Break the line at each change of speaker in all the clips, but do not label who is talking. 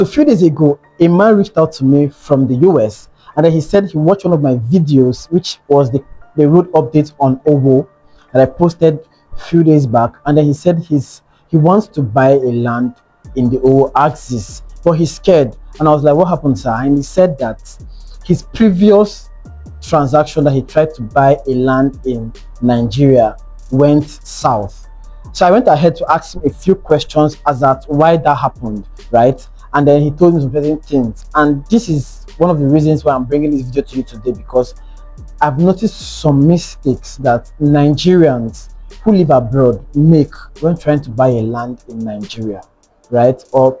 A few days ago, a man reached out to me from the US, and then he said he watched one of my videos, which was the road update on Ovo that I posted a few days back. And then he said he wants to buy a land in the Ovo axis, but he's scared. And I was like, what happened, sir? And he said that his previous transaction that he tried to buy a land in Nigeria went south. So I went ahead to ask him a few questions as at why that happened, right? And then he told me some certain things. And this is one of the reasons why I'm bringing this video to you today, because I've noticed some mistakes that Nigerians who live abroad make when trying to buy a land in Nigeria, right? Or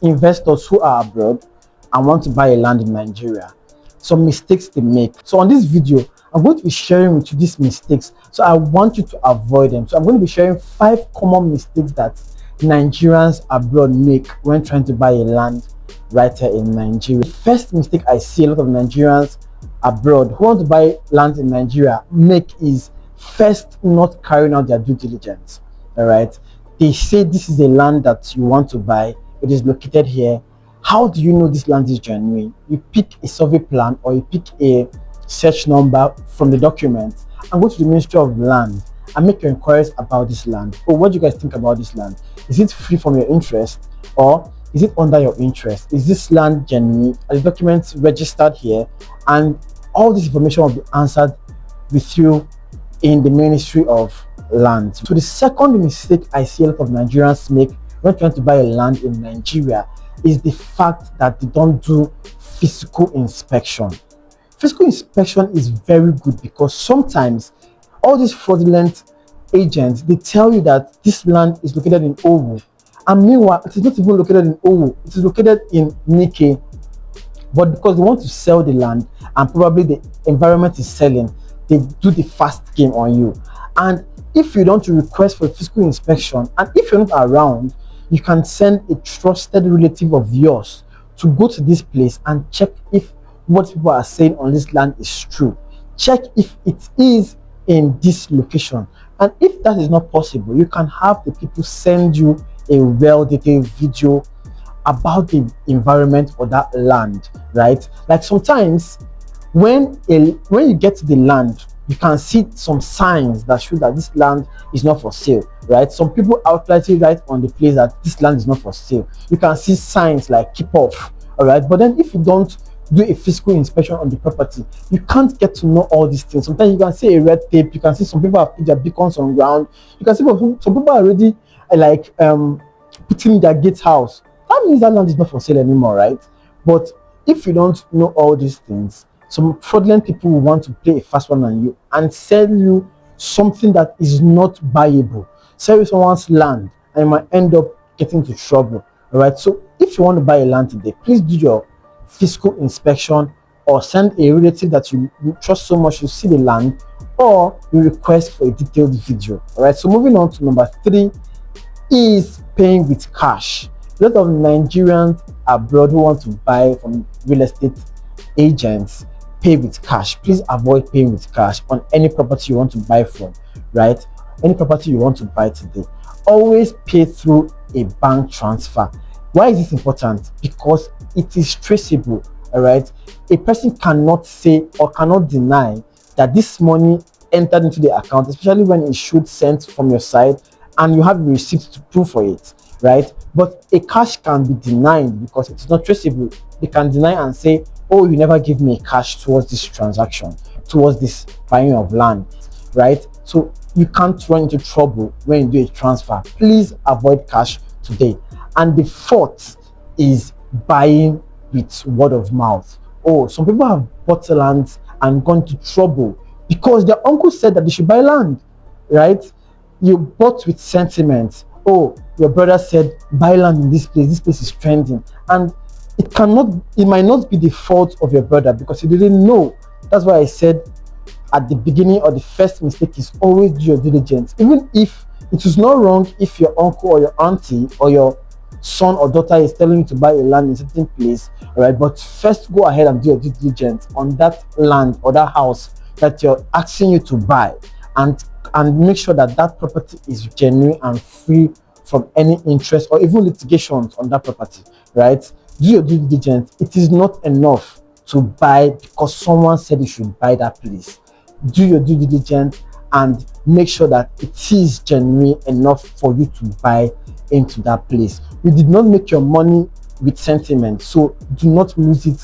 investors who are abroad and want to buy a land in Nigeria. Some mistakes they make. So on this video, I'm going to be sharing with you these mistakes. So I want you to avoid them. So I'm going to be sharing 5 common mistakes that Nigerians abroad make when trying to buy a land right here in Nigeria. The first mistake I see a lot of Nigerians abroad who want to buy land in Nigeria make is first not carrying out their due diligence. All right, they say this is a land that you want to buy, it is located here. How do you know this land is genuine? You pick a survey plan or you pick a search number from the document and go to the Ministry of Land and make your inquiries about this land. Oh, what do you guys think about this land? Is it free from your interest, or is it under your interest? Is this land genuine? Are the documents registered here? And all this information will be answered with you in the Ministry of Land. So the second mistake I see a lot of Nigerians make when trying to buy a land in Nigeria is the fact that they don't do physical inspection. Physical inspection is very good because sometimes all these fraudulent agents, they tell you that this land is located in Owo, and meanwhile it is not even located in Owo, it is located in Nike. But because they want to sell the land and probably the environment is selling, they do the fast game on you. And if you don't request for a physical inspection, and if you're not around, you can send a trusted relative of yours to go to this place and check if what people are saying on this land is true. Check if it is in this location. And if that is not possible, you can have the people send you a well-detailed video about the environment or that land, right? Like sometimes when you get to the land, you can see some signs that show that this land is not for sale, right? Some people outrightly write on the place that this land is not for sale. You can see signs like keep off, all right? But then if you don't do a physical inspection on the property, you can't get to know all these things. Sometimes you can see a red tape, you can see some people have put their beacons on ground, you can see some people are already like putting their gatehouse. That means that land is not for sale anymore, right? But if you don't know all these things, some fraudulent people will want to play a fast one on you and sell you something that is not buyable, sell you someone's land, and you might end up getting into trouble. All right, so if you want to buy a land today, please do your physical inspection or send a relative that you trust so much to see the land, or you request for a detailed video. All right, so moving on to number 3 is paying with cash. A lot of Nigerians abroad who want to buy from real estate agents pay with cash. Please avoid paying with cash on any property you want to buy from, right? Any property you want to buy today, always pay through a bank transfer. Why is this important? Because it is traceable. All right, a person cannot say or cannot deny that this money entered into the account, especially when it should sent from your side and you have receipts to prove for it, right? But a cash can be denied because it's not traceable. They can deny and say, oh, you never give me cash towards this transaction, towards this buying of land, right? So you can't run into trouble when you do a transfer. Please avoid cash today. And the 4th is buying with word of mouth. Oh, some people have bought land and gone to trouble because their uncle said that they should buy land, right? You bought with sentiment. Oh, your brother said buy land in this place is trending, and it might not be the fault of your brother because he didn't know. That's why I said at the beginning, or the first mistake is always do your diligence. Even if it is not wrong if your uncle or your auntie or your son or daughter is telling you to buy a land in a certain place, all right, but first go ahead and do your due diligence on that land or that house that you're asking you to buy, and make sure that that property is genuine and free from any interest or even litigations on that property, right? Do your due diligence. It is not enough to buy because someone said you should buy that place. Do your due diligence and make sure that it is genuine enough for you to buy into that place. You did not make your money with sentiment, so do not lose it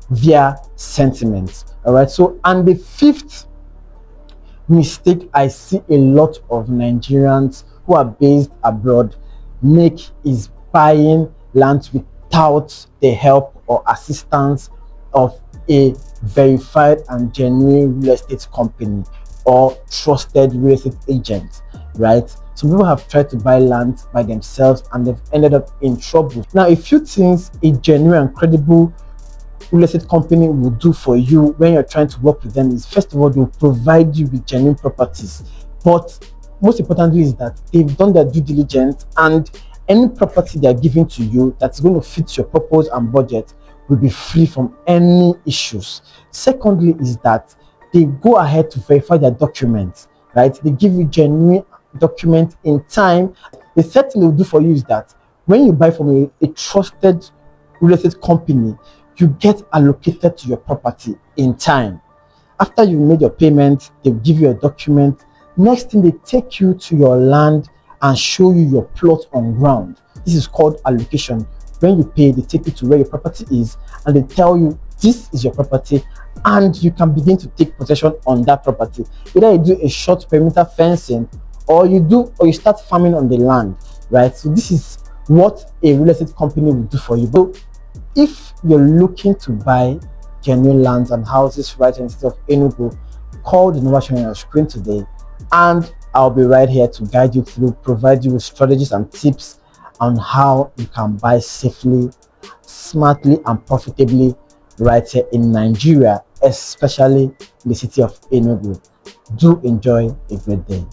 via sentiment. All right. So, and the fifth mistake I see a lot of Nigerians who are based abroad make is buying land without the help or assistance of a verified and genuine real estate company or trusted real estate agent, right? Some people have tried to buy land by themselves and they've ended up in trouble. Now, a few things a genuine and credible real estate company will do for you when you're trying to work with them is, first of all, they'll provide you with genuine properties, but most importantly is that they've done their due diligence, and any property they're giving to you that's going to fit your purpose and budget will be free from any issues. Secondly is that they go ahead to verify their documents, right? They give you genuine documents in time. The third thing they'll do for you is that when you buy from a trusted real estate company, you get allocated to your property in time. After you've made your payment, they'll give you a document. Next thing, they take you to your land and show you your plot on ground. This is called allocation. When you pay, they take you to where your property is and they tell you this is your property, and you can begin to take possession on that property. Either you do a short perimeter fencing or you start farming on the land, right? So this is what a real estate company will do for you. But if you're looking to buy genuine lands and houses right in the city of Enugu, call the number showing on your screen today, and I'll be right here to guide you through, provide you with strategies and tips on how you can buy safely, smartly, and profitably right here in Nigeria, especially in the city of Enugu. Do enjoy a great day.